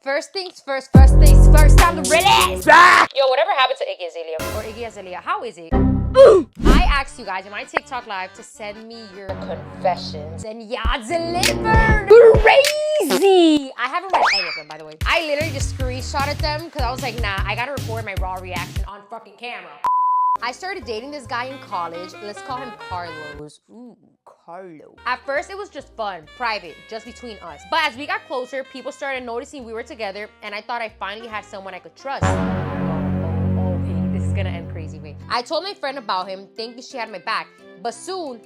First things first, time to release! Yo, whatever happened to Iggy Azalea? Or Iggy Azalea, how is it? I asked you guys in my TikTok live to send me your confessions, and y'all delivered crazy! I haven't read any of them, by the way. I literally just screenshotted them because I was like, nah, I gotta record my raw reaction on fucking camera. I started dating this guy in college. Let's call him Carlos. Ooh, Carlo. At first, it was just fun, private, just between us. But as we got closer, people started noticing we were together, and I thought I finally had someone I could trust. Okay, this is gonna end crazy. Wait. I told my friend about him, thinking she had my back. But soon,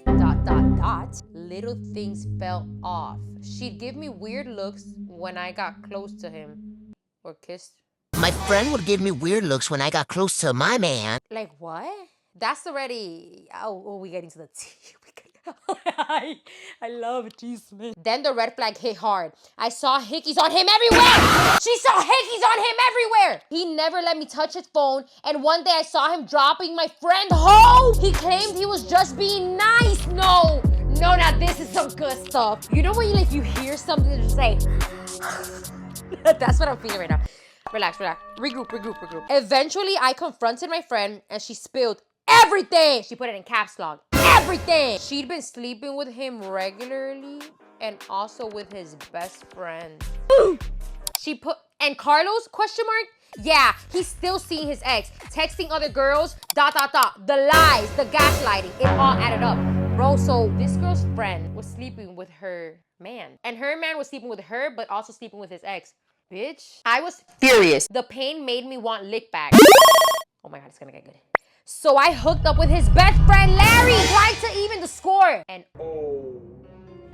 little things fell off. She'd give me weird looks when I got close to him or kissed. My friend would give me weird looks when I got close to my man. Like what? That's already... Oh, we getting to the tea. I love cheese. Then the red flag hit hard. I saw hickeys on him everywhere. She saw hickeys on him everywhere. He never let me touch his phone. And one day I saw him dropping my friend home. He claimed he was just being nice. No, now this is some good stuff. You know when you hear something to say, that's what I'm feeling right now. Relax. Regroup. Eventually, I confronted my friend and she spilled everything. She put it in caps lock. Everything. She'd been sleeping with him regularly and also with his best friend. She put, and Carlos, question mark? Yeah, he's still seeing his ex, texting other girls, ... The lies, the gaslighting, it all added up. Bro, so this girl's friend was sleeping with her man. And her man was sleeping with her, but also sleeping with his ex. Bitch. I was furious. The pain made me want lick back. Oh my God, it's gonna get good. So I hooked up with his best friend, Larry, trying to even the score. And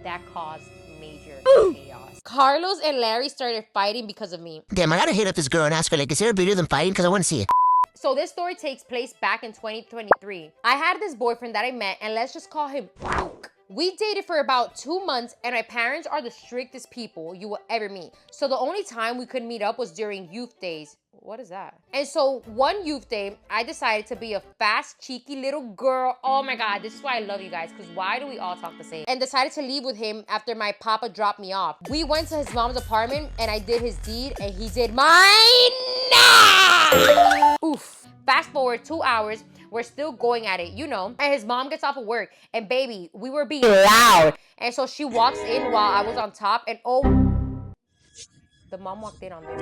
that caused major chaos. Carlos and Larry started fighting because of me. Damn, I gotta hit up this girl and ask her, like, is there a video of them fighting? Because I want to see it. So this story takes place back in 2023. I had this boyfriend that I met, and let's just call him Luke. We dated for about 2 months, and my parents are the strictest people you will ever meet. So the only time we could meet up was during youth days. What is that? And so one youth day, I decided to be a fast, cheeky little girl. Oh my God, this is why I love you guys, because why do we all talk the same? And decided to leave with him after my papa dropped me off. We went to his mom's apartment, and I did his deed, and he did mine. Oof. Fast forward 2 hours, we're still going at it, you know. And his mom gets off of work, and baby, we were being loud. And so she walks in while I was on top, and oh, the mom walked in on them.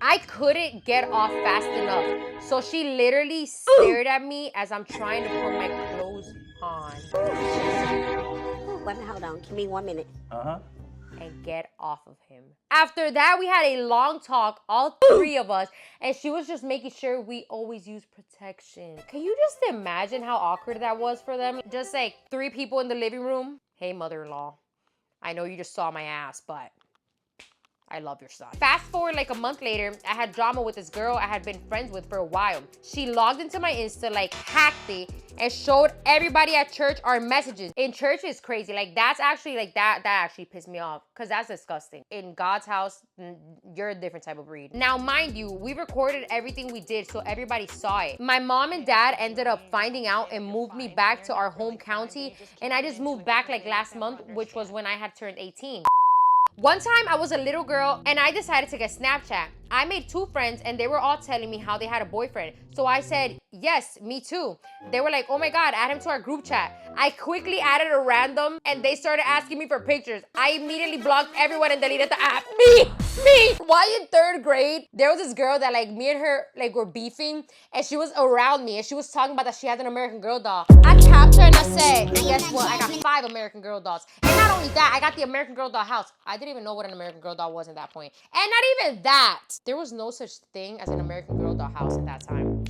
I couldn't get off fast enough. So she literally stared at me as I'm trying to put my clothes on. Wait, hold on, give me 1 minute. And get off of him. After that, we had a long talk, all three of us, and she was just making sure we always use protection. Can you just imagine how awkward that was for them? Just like 3 people in the living room. Hey, mother-in-law, I know you just saw my ass, but I love your son. Fast forward like a month later, I had drama with this girl I had been friends with for a while. She logged into my Insta, like hacked it, and showed everybody at church our messages. In church is crazy. Like that's actually like that actually pissed me off because that's disgusting. In God's house, you're a different type of breed. Now, mind you, we recorded everything we did so everybody saw it. My mom and dad ended up finding out and moved me back to our home county, and I just moved back like last month, which was when I had turned 18. One time I was a little girl and I decided to get Snapchat. I made 2 friends and they were all telling me how they had a boyfriend. So I said, yes, me too. They were like, oh my God, add him to our group chat. I quickly added a random and they started asking me for pictures. I immediately blocked everyone and deleted the app. Me. Why in 3rd grade, there was this girl that like me and her like were beefing and she was around me and she was talking about that she had an American Girl doll. I tapped her and I said, and guess what? I got 5 American Girl dolls. And not only that, I got the American Girl doll house. I didn't even know what an American Girl doll was at that point. And not even that. There was no such thing as an American Girl doll house at that time.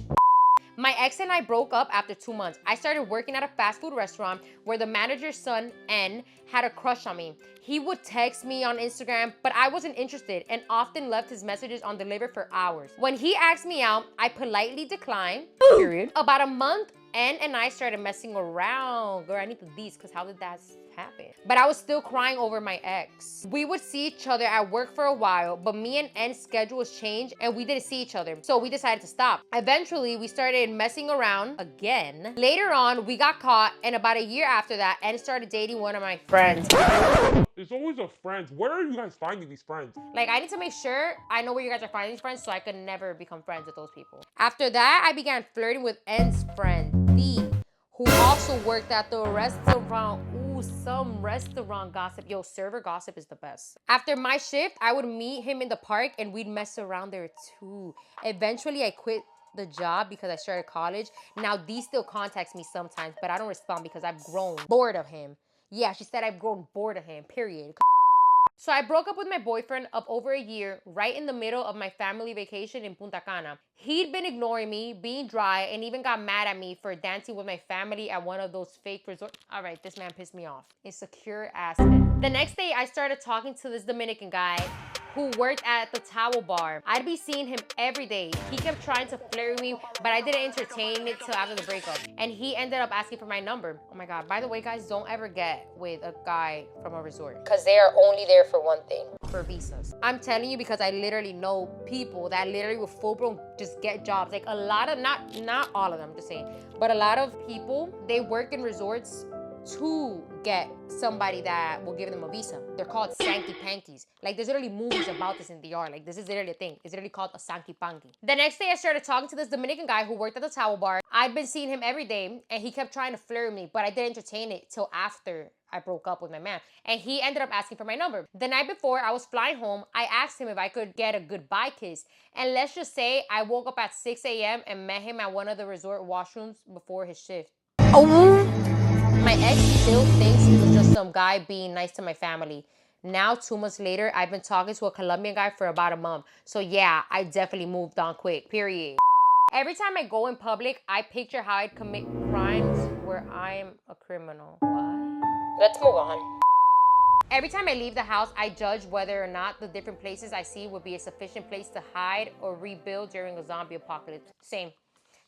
My ex and I broke up after 2 months. I started working at a fast food restaurant where the manager's son, N, had a crush on me. He would text me on Instagram, but I wasn't interested and often left his messages on delivered for hours. When he asked me out, I politely declined, period. About a month, N and I started messing around. Girl, I need these because how did that happen? But I was still crying over my ex. We would see each other at work for a while, but me and N's schedule was changed and we didn't see each other. So we decided to stop. Eventually, we started messing around again. Later on, we got caught, and about a year after that, N started dating one of my friends. It's always a friend. Where are you guys finding these friends? Like, I need to make sure I know where you guys are finding these friends so I could never become friends with those people. After that, I began flirting with N's friend, D, who also worked at the restaurant. Ooh, some restaurant gossip. Yo, server gossip is the best. After my shift, I would meet him in the park and we'd mess around there too. Eventually, I quit the job because I started college. Now, D still contacts me sometimes, but I don't respond because I've grown bored of him. Yeah, she said I've grown bored of him, period. So I broke up with my boyfriend of over a year right in the middle of my family vacation in Punta Cana. He'd been ignoring me, being dry, and even got mad at me for dancing with my family at one of those fake resorts. All right, this man pissed me off. Insecure ass man. The next day, I started talking to this Dominican guy who worked at the towel bar. I'd be seeing him every day. He kept trying to flirt with me, but I didn't entertain it till after the breakup. And he ended up asking for my number. Oh my God, by the way, guys, don't ever get with a guy from a resort because they are only there for one thing, for visas. I'm telling you because I literally know people that literally will full-blown just get jobs. Like a lot of, not all of them, I'm just saying, but a lot of people, they work in resorts to get somebody that will give them a visa. They're called Sankey Pankies. Like there's literally movies about this in DR. Like this is literally a thing. It's literally called a Sankey Panky. The next day I started talking to this Dominican guy who worked at the towel bar. I'd been seeing him every day and he kept trying to flirt with me, but I didn't entertain it till after I broke up with my man. And he ended up asking for my number. The night before I was flying home, I asked him if I could get a goodbye kiss. And let's just say I woke up at 6 a.m. and met him at one of the resort washrooms before his shift. Oh! My ex still thinks it was just some guy being nice to my family. Now, 2 months later, I've been talking to a Colombian guy for about a month. So yeah, I definitely moved on quick, period. Every time I go in public, I picture how I'd commit crimes where I'm a criminal. What? Let's move on. Every time I leave the house, I judge whether or not the different places I see would be a sufficient place to hide or rebuild during a zombie apocalypse. Same.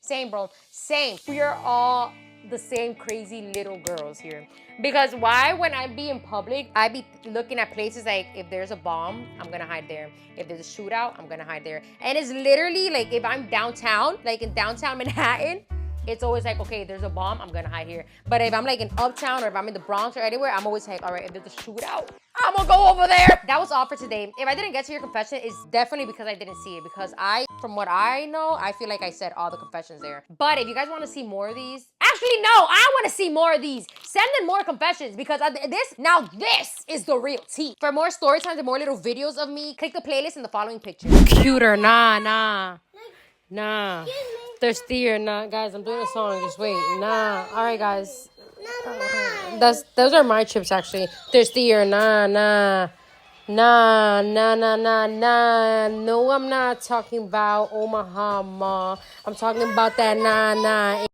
Same, bro. Same. We are all the same crazy little girls here. Because why, when I be in public, I be looking at places like, if there's a bomb, I'm gonna hide there. If there's a shootout, I'm gonna hide there. And it's literally like, if I'm downtown, like in downtown Manhattan, it's always like, okay, there's a bomb, I'm gonna hide here. But if I'm like in Uptown or if I'm in the Bronx or anywhere, I'm always like, all right, if there's a shootout, I'm gonna go over there. That was all for today. If I didn't get to your confession, it's definitely because I didn't see it. Because from what I know, I feel like I said all the confessions there. But if you guys wanna see more of these, actually, no, I wanna see more of these. Send in more confessions because this is the real tea. For more story times and more little videos of me, click the playlist in the following picture. Cuter, nah. Thirsty or not, guys, I'm doing a song, just wait. Nah. All right, guys. Those are my chips, actually. Thirsty or nah. No, I'm not talking about Omaha, ma. I'm talking about that nah.